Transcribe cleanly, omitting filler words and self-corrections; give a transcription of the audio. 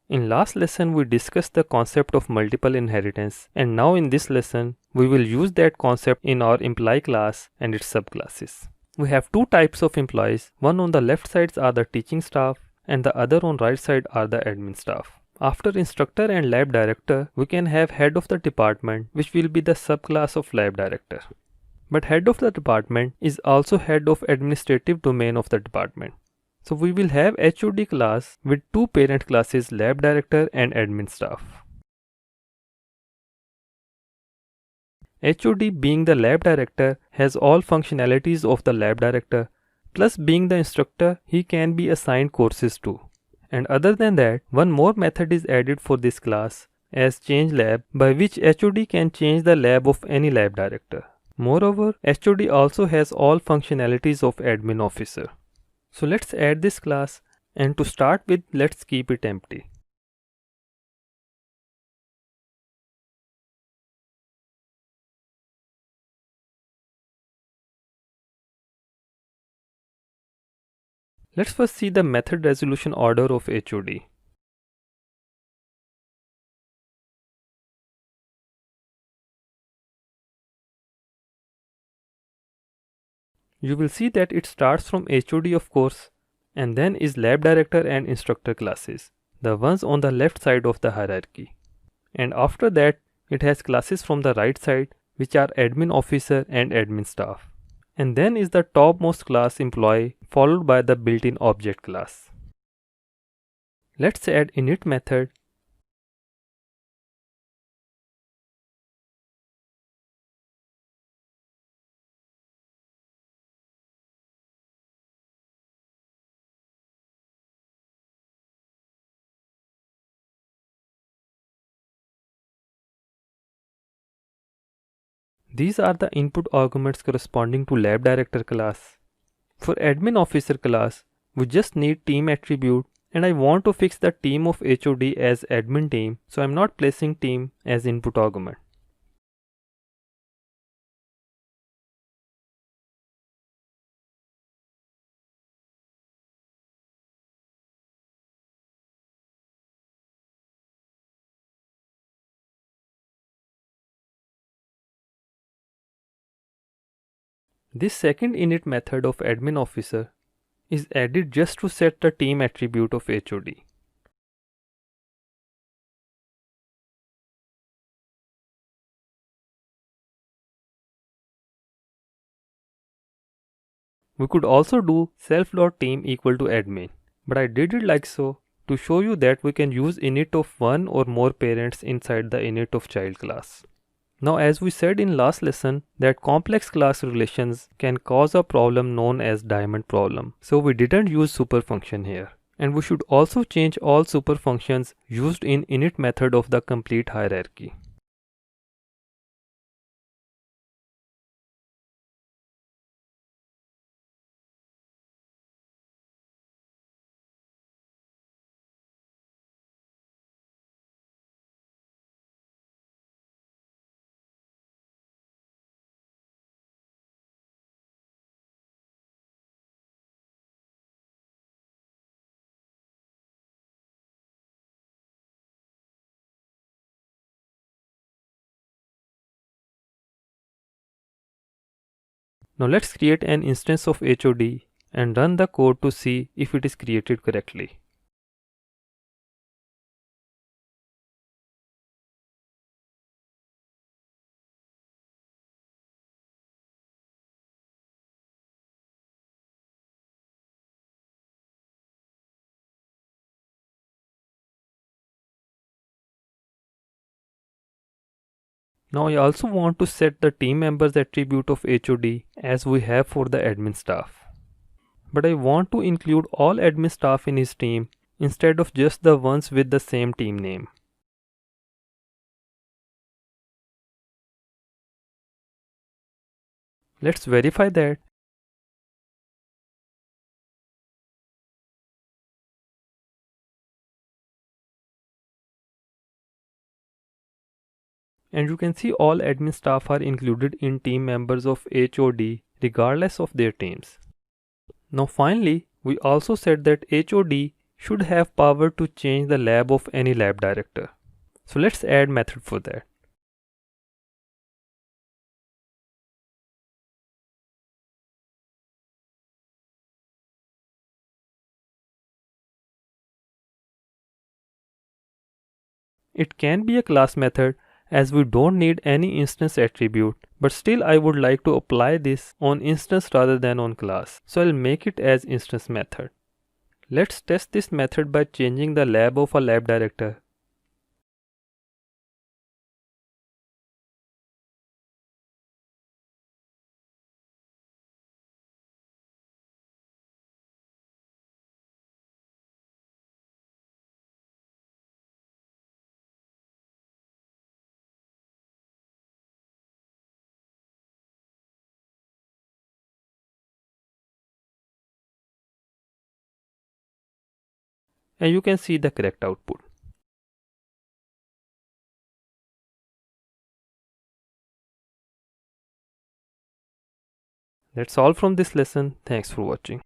In last lesson we discussed the concept of multiple inheritance, and now in this lesson we will use that concept in our employee class and its subclasses. We have two types of employees. One on the left side are the teaching staff and the other on right side are the admin staff. After instructor and lab director, we can have head of the department, which will be the subclass of lab director. But head of the department is also head of administrative domain of the department. So we will have HOD class with two parent classes, lab director and admin staff. HOD being the lab director has all functionalities of the lab director, plus being the instructor he can be assigned courses too. And other than that, one more method is added for this class as change lab, by which HOD can change the lab of any lab director. Moreover, HOD also has all functionalities of admin officer. So let's add this class, and to start with, let's keep it empty. Let's first see the method resolution order of HOD. You will see that it starts from HOD of course, and then is lab director and instructor classes, the ones on the left side of the hierarchy. And after that, it has classes from the right side, which are admin officer and admin staff. And then is the topmost class employee, followed by the built-in object class. Let's add init method. These are the input arguments corresponding to lab director class. For admin officer class, we just need team attribute, and I want to fix the team of HOD as admin team, so I'm not placing team as input argument. This second init method of admin officer is added just to set the team attribute of HOD. We could also do self.team equal to admin, but I did it like so to show you that we can use init of one or more parents inside the init of child class. Now, as we said in last lesson, that complex class relations can cause a problem known as diamond problem. So we didn't use super function here. And we should also change all super functions used in init method of the complete hierarchy. Now let's create an instance of HOD and run the code to see if it is created correctly. Now I also want to set the team members attribute of HOD as we have for the admin staff. But I want to include all admin staff in his team instead of just the ones with the same team name. Let's verify that. And you can see all admin staff are included in team members of HOD regardless of their teams. Now finally, we also said that HOD should have power to change the lab of any lab director. So let's add method for that. It can be a class method as we don't need any instance attribute, but still I would like to apply this on instance rather than on class. So I'll make it as instance method. Let's test this method by changing the lab of a lab director. And you can see the correct output. That's all from this lesson. Thanks for watching.